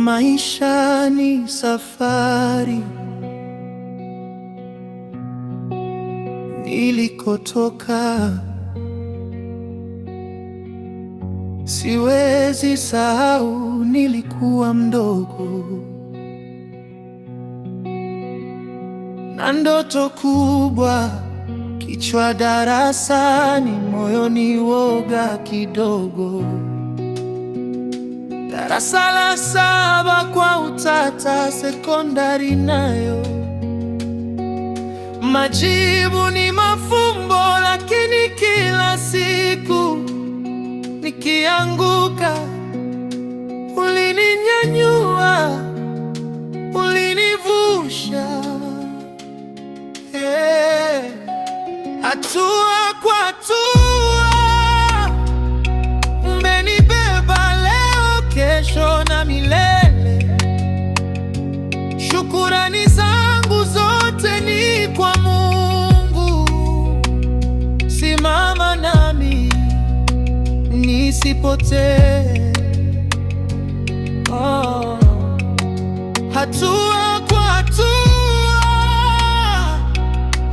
Maisha ni safari, nilikotoka siwezi sahau. Nilikuwa mdogo na ndoto kubwa, kichwa darasani, moyoni woga kidogo. Darasa la 7 kwa utata, sekondari nayo majibu ni mafumbo. Lakini kila siku nikianguka, ulininyanyua, ulinivusha, hatua kwa hatua. Umenibeba leo, kesho na milele. Shukurani zangu zote ni kwa Mungu. Simama nami nisipotee. Hatua kwa hatua,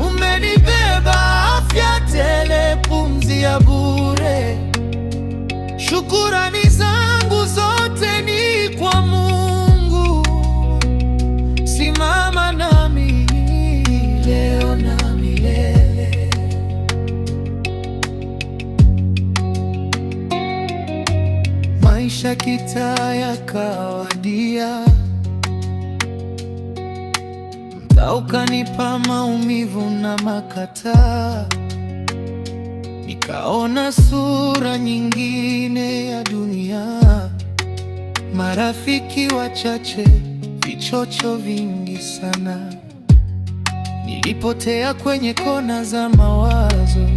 umenibeba, afya tele, pumzi ya bure. Shukurani zangu zote ni kwa Mungu. Simama nami leo na milele. Maisha kitaa yakawadia, mtaa ukanipa maumivu na makataa. Nikaona sura nyingine ya dunia, marafiki wachache, vichocho vingi sana. Nilipotea kwenye kona za mawazo,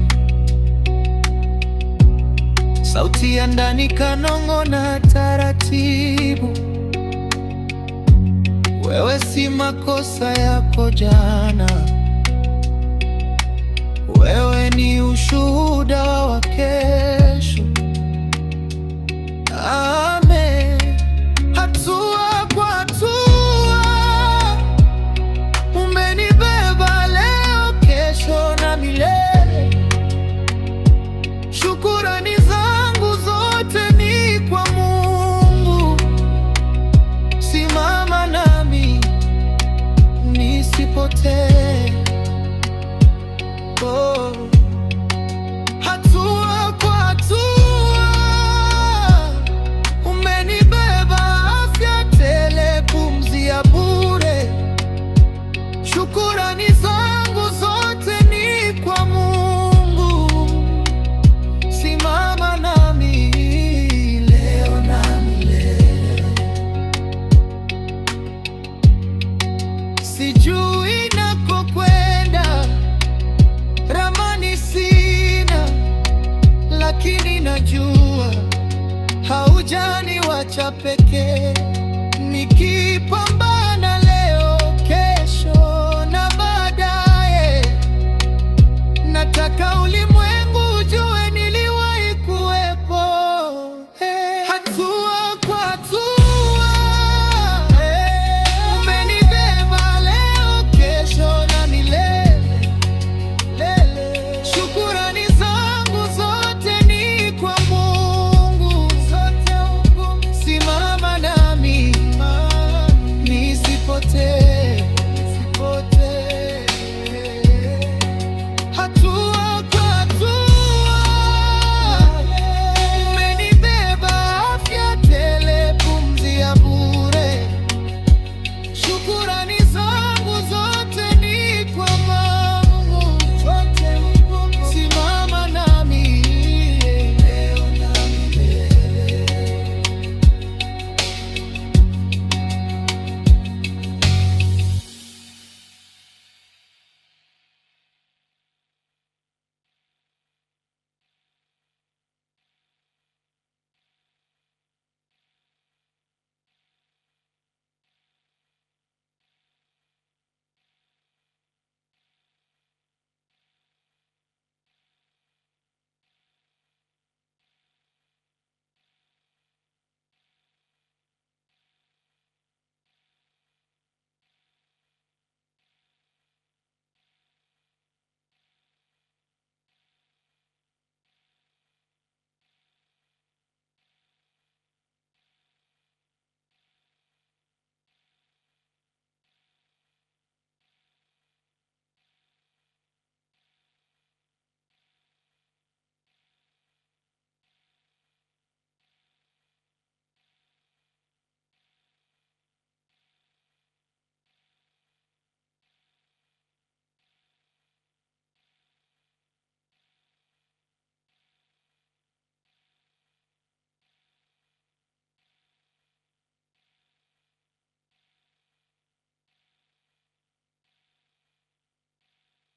sauti ya ndani kanong'ona taratibu, wewe si makosa yako jana, wewe ni ushuhuda wa kesho. Amen. Hatua kwa hatua, umenibeba leo, kesho na milele. Shukurani zangu zote ni kwa Mungu. Simama nami nisipotee. Hatua kwa hatua, umenibeba, afya tele, pumzi ya bure. Shukurani zangu zote ni kwa Mungu. Simama nami leo na milele. Sijui nakokwenda, ramani sina, lakini najua haujaniacha pekee.